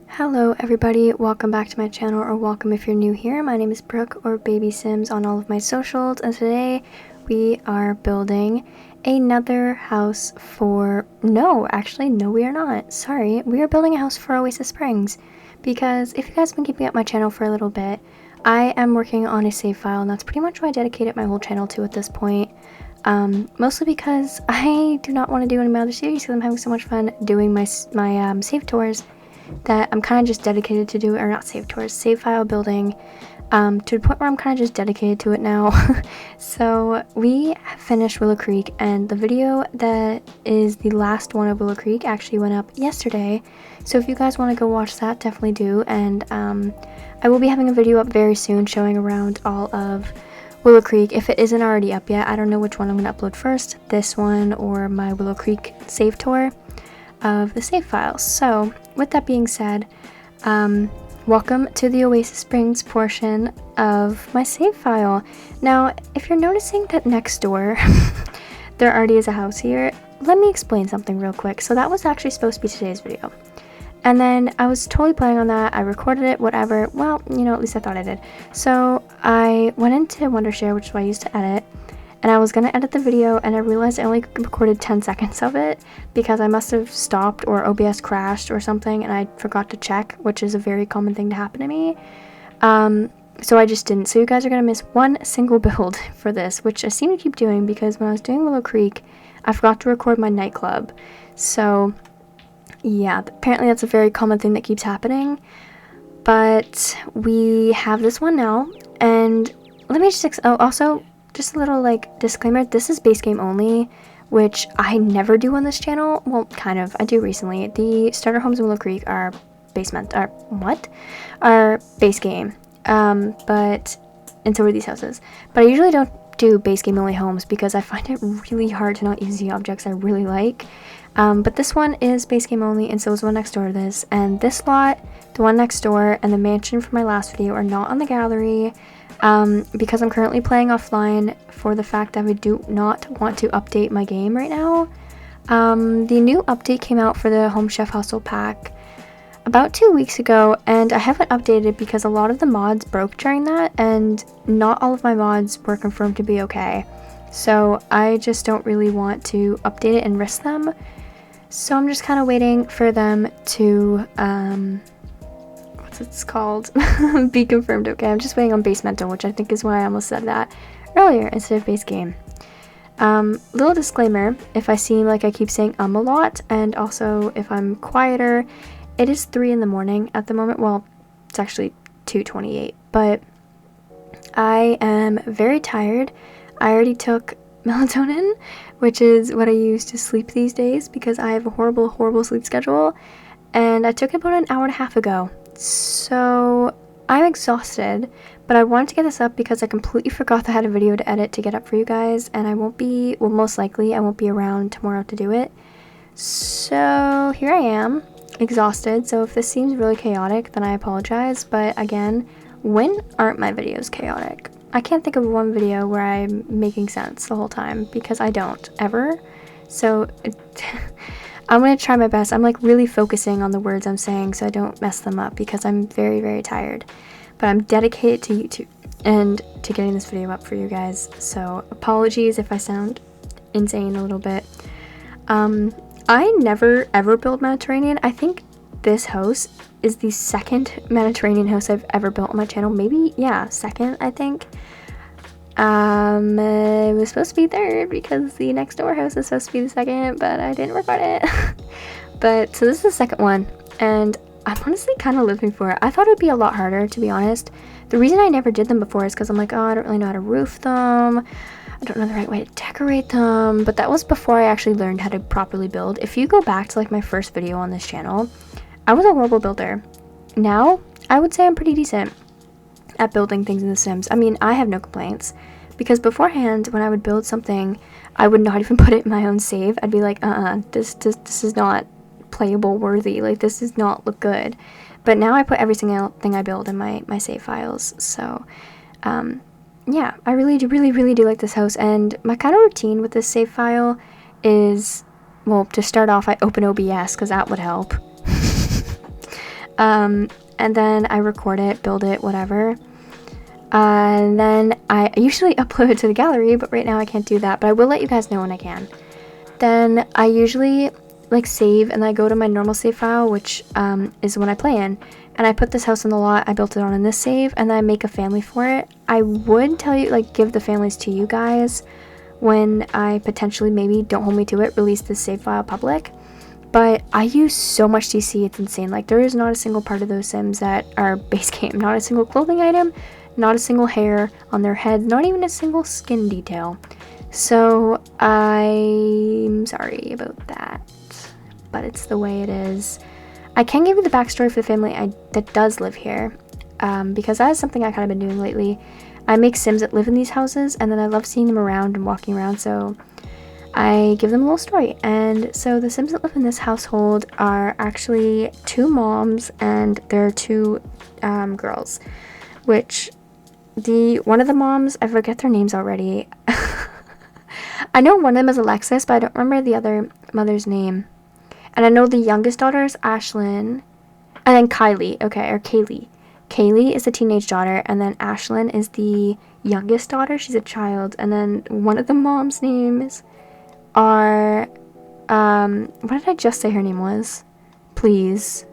Hello everybody, welcome back to my channel, or welcome if you're new here. My name is Brooke, or babysims on all of my socials, and today we are building another house for... No, we are not. Sorry, we are building a house for Oasis Springs, because if you guys have been keeping up my channel for a little bit, I am working on a save file, and that's pretty much what I dedicated my whole channel to at this point. Mostly because I do not want to do any of my other series because I'm having so much fun doing my save tours that I'm kind of just dedicated to do, or not save tours, save file building, to the point where I'm kind of just dedicated to it now. So we finished Willow Creek, and the video that is the last one of Willow Creek actually went up yesterday. So if you guys want to go watch that, definitely do. And I will be having a video up very soon showing around all of Willow Creek. If it isn't already up yet, I don't know which one I'm going to upload first, this one or my Willow Creek save tour of the save files. So with that being said, welcome to the Oasis Springs portion of my save file. Now, if you're noticing that next door there already is a house here, let me explain something real quick. So that was actually supposed to be today's video, and then I was totally planning on that. I recorded it, whatever. Well, you know, at least I thought I did. So I went into Wondershare, which is what I used to edit, and I was gonna edit the video, and I realized I only recorded 10 seconds of it because I must have stopped or OBS crashed or something, and I forgot to check, which is a very common thing to happen to me. So I just didn't. So you guys are gonna miss one single build for this, which I seem to keep doing because when I was doing Willow Creek, I forgot to record my nightclub. So yeah, apparently that's a very common thing that keeps happening. But we have this one now, and let me just also just a little like disclaimer, this is base game only, which I never do on this channel. Well, kind of, I do recently. The starter homes in Willow Creek are base game, but and so are these houses. But I usually don't do base game only homes because I find it really hard to not use the objects I really like. But this one is base game only, and so is the one next door to this. And this lot, the one next door, and the mansion from my last video are not on the gallery. Because I'm currently playing offline for the fact that I do not want to update my game right now. The new update came out for the Home Chef Hustle pack about 2 weeks ago, and I haven't updated because a lot of the mods broke during that, and not all of my mods were confirmed to be okay. So I just don't really want to update it and risk them. So I'm just kind of waiting for them to, it's called be confirmed. Okay, I'm just waiting on base mental, which I think is why I almost said that earlier instead of base game. Little disclaimer, if I seem like I keep saying a lot, and also if I'm quieter, it is 3 in the morning at the moment. Well, it's actually 2:28, but I am very tired. I already took melatonin, which is what I use to sleep these days because I have a horrible sleep schedule, and I took it about an hour and a half ago. So I'm exhausted, but I wanted to get this up because I completely forgot that I had a video to edit to get up for you guys, and I won't be, well, most likely I won't be around tomorrow to do it. So here I am, exhausted. So if this seems really chaotic, then I apologize. But again, when aren't my videos chaotic? I can't think of one video where I'm making sense the whole time, because I don't ever. So I'm going to try my best. I'm like really focusing on the words I'm saying so I don't mess them up because I'm very tired. But I'm dedicated to YouTube and to getting this video up for you guys. So apologies if I sound insane a little bit. I never ever build Mediterranean. I think this house is the second Mediterranean house I've ever built on my channel. Maybe, yeah, second, I think. It was supposed to be third because the next door house is supposed to be the second, but I didn't record it. But so this is the second one, and I'm honestly kind of living for it. I thought it would be a lot harder, to be honest. The reason I never did them before is because I'm like, oh, I don't really know how to roof them. I don't know the right way to decorate them. But that was before I actually learned how to properly build. If you go back to like my first video on this channel, I was a horrible builder. Now, I would say I'm pretty decent at building things in The Sims. I mean, I have no complaints, because beforehand, when I would build something, I would not even put it in my own save. I'd be like, this is not playable worthy. Like, this does not look good. But now I put every single thing I build in my save files. So, yeah, I really do like this house. And my kind of routine with this save file is, well, to start off, I open OBS because that would help. And then I record it, build it, whatever. And then I usually upload it to the gallery, but right now I can't do that, but I will let you guys know when I can. Then I usually like save, and I go to my normal save file, which is when I play in, and I put this house on the lot I built it on in this save, and then I make a family for it. I would tell you, like, give the families to you guys when I potentially, maybe, don't hold me to it, release this save file public. But I use so much DC, it's insane. Like, there is not a single part of those Sims that are base game. Not a single clothing item, not a single hair on their heads, not even a single skin detail. So I'm sorry about that, but it's the way it is. I can give you the backstory for the family that does live here, because that is something I kind of been doing lately. I make Sims that live in these houses, and then I love seeing them around and walking around, so I give them a little story. And so the Sims that live in this household are actually 2 moms and their 2 girls, which one of the moms, I forget their names already. I know one of them is Alexis, but I don't remember the other mother's name. And I know the youngest daughter is Ashlyn, and then Kylie, okay, or Kaylee. Kaylee is the teenage daughter, and then Ashlyn is the youngest daughter. She's a child. And then one of the mom's names are, what did I just say her name was? Please.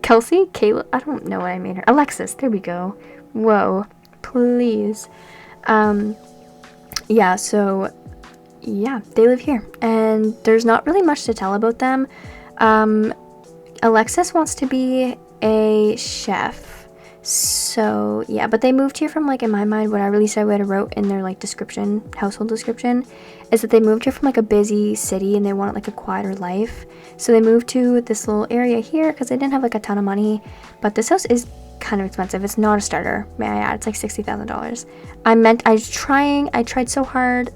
Kelsey? Kayla? I don't know what I made her. Alexis, there we go. Whoa, please. Yeah, so yeah, they live here, and there's not really much to tell about them. Alexis wants to be a chef, so yeah, but they moved here from, like, in my mind, what I wrote in their, like, description, household description, is that they moved here from, like, a busy city and they wanted, like, a quieter life. So they moved to this little area here because they didn't have, like, a ton of money, but this house is kind of expensive. It's not a starter, may I add. It's like $60,000. I tried so hard.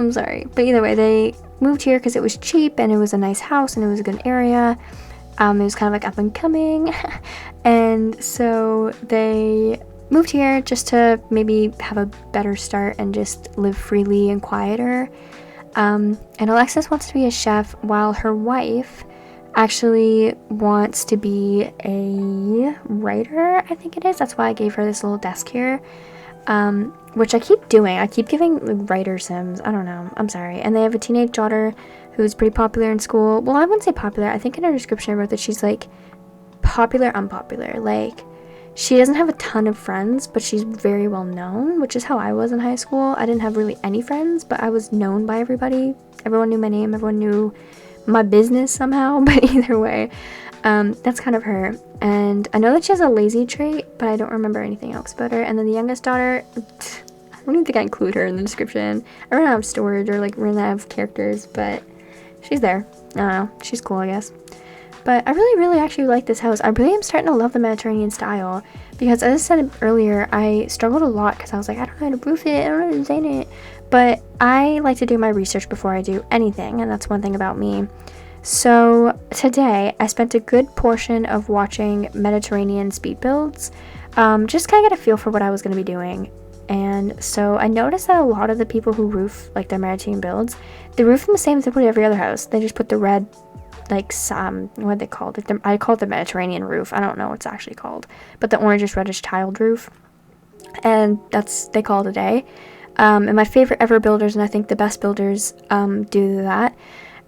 I'm sorry, but either way, they moved here because it was cheap and it was a nice house and it was a good area. It was kind of like up and coming, and so they moved here just to maybe have a better start and just live freely and quieter. And Alexis wants to be a chef, while her wife actually wants to be a writer, I think it is. That's why I gave her this little desk here, which I keep doing. I keep giving writer Sims. I don't know. I'm sorry. And they have a teenage daughter who's pretty popular in school. Well, I wouldn't say popular. I think in her description I wrote that she's, like, popular, unpopular. Like, she doesn't have a ton of friends, but she's very well known, which is how I was in high school. I didn't have really any friends, but I was known by everybody. Everyone knew my name. Everyone knew my business somehow. But either way, that's kind of her. And I know that she has a lazy trait, but I don't remember anything else about her. And then the youngest daughter, I don't even think I include her in the description. I ran out of storage, or, like, ran out of characters, but she's there. I don't know. She's cool, I guess. But I really, really actually like this house. I really am starting to love the Mediterranean style, because, as I said earlier, I struggled a lot because I was like, I don't know how to roof it, I don't know how to design it. But I like to do my research before I do anything, and that's one thing about me. So today I spent a good portion of watching Mediterranean speed builds, just kind of get a feel for what I was going to be doing. And so I noticed that a lot of the people who roof, like, their Mediterranean builds, they roof them the same as they put every other house. They just put the red, like, what they called it. I call it the Mediterranean roof. I don't know what it's actually called, but the orangish reddish tiled roof, and they call it a day. And my favorite ever builders, and I think the best builders, do that.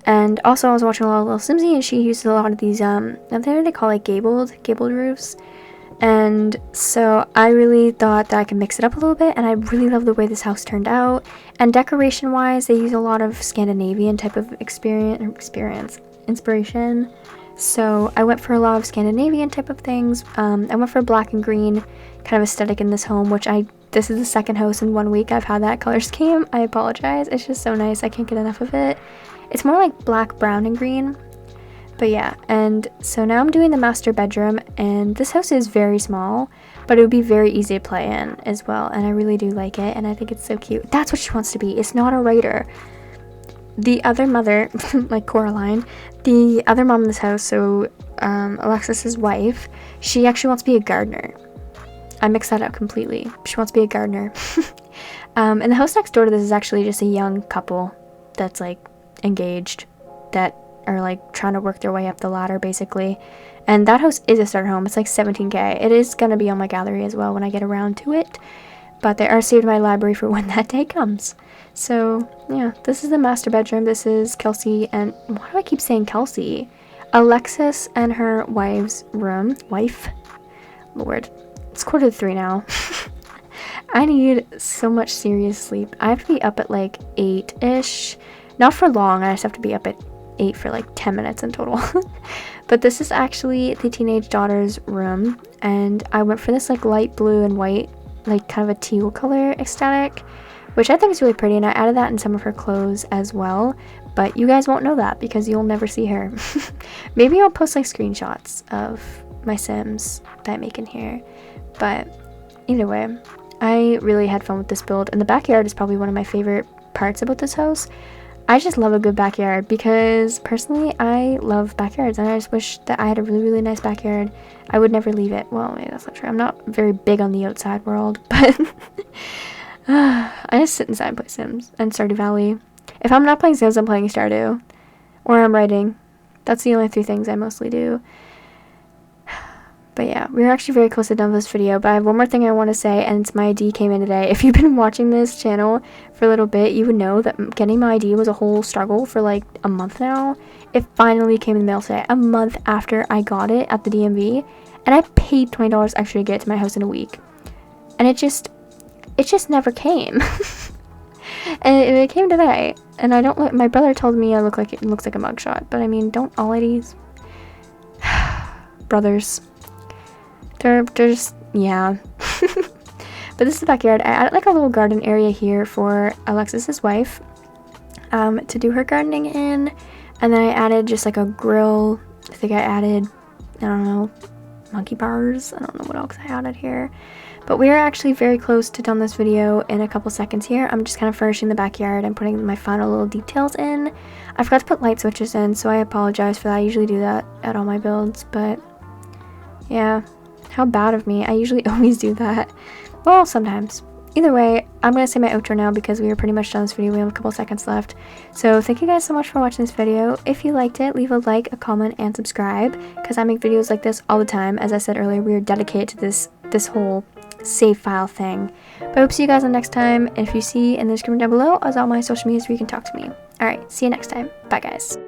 And also, I was watching a lot of Little Simsy, and she uses a lot of these, I think they call, like, gabled roofs. And so I really thought that I could mix it up a little bit, and I really love the way this house turned out. And decoration wise, they use a lot of Scandinavian type of inspiration. So I went for a lot of Scandinavian type of things. I went for a black and green kind of aesthetic in this home, which this is the second house in 1 week I've had that color scheme. I apologize. It's just so nice. I can't get enough of it. It's more like black, brown, and green. But yeah, and so now I'm doing the master bedroom, and this house is very small, but it would be very easy to play in as well, and I really do like it, and I think it's so cute. That's what she wants to be. It's not a writer. The other mother, like Coraline, the other mom in this house, so Alexis's wife, she actually wants to be a gardener. I mixed that up completely. She wants to be a gardener. And the house next door to this is actually just a young couple that's, like, engaged, that are like trying to work their way up the ladder basically. And that house is a starter home. It's like 17K. It is going to be on my gallery as well when I get around to it. But they are saved in my library for when that day comes. So, yeah, this is the master bedroom. This is Kelsey and... Why do I keep saying Kelsey? Alexis and her wife's room. Wife? Lord. It's 2:45 now. I need so much serious sleep. I have to be up at like 8-ish. Not for long. I just have to be up at 8 for like 10 minutes in total. But this is actually the teenage daughter's room. And I went for this like light blue and white, like kind of a teal color aesthetic, which I think is really pretty. And I added that in some of her clothes as well. But you guys won't know that because you'll never see her. Maybe I'll post like screenshots of my Sims that I make in here. But either way, I really had fun with this build. And the backyard is probably one of my favorite parts about this house. I just love a good backyard because personally I love backyards and I just wish that I had a really nice backyard. I would never leave it. Well, maybe that's not true. I'm not very big on the outside world, but I just sit inside and play Sims and Stardew Valley. If I'm not playing Sims, I'm playing Stardew or I'm writing. That's the only 3 things I mostly do. But yeah, we're actually very close to done with this video, but I have one more thing I want to say, and it's my ID came in today. If you've been watching this channel for a little bit, you would know that getting my ID was a whole struggle for like a month now. It finally came in the mail today, a month after I got it at the DMV, and I paid $20 extra to get it to my house in a week. And it just never came. And it came today, and I don't look, my brother told me I look like, it looks like a mugshot, but I mean, don't all IDs? Brothers. They're just, yeah. But this is the backyard. I added like a little garden area here for Alexis's wife to do her gardening in. And then I added just like a grill. I think I added, I don't know, monkey bars. I don't know what else I added here. But we are actually very close to done this video in a couple seconds here. I'm just kind of furnishing the backyard and putting my final little details in. I forgot to put light switches in, so I apologize for that. I usually do that at all my builds, but yeah. How bad of me. I usually always do that. Well, sometimes. Either way, I'm going to say my outro now because we are pretty much done this video. We have a couple seconds left. So thank you guys so much for watching this video. If you liked it, leave a like, a comment, and subscribe because I make videos like this all the time. As I said earlier, we are dedicated to this whole save file thing. But I hope to see you guys on next time. And if you see in the description down below is all my social medias where you can talk to me. Alright, see you next time. Bye guys.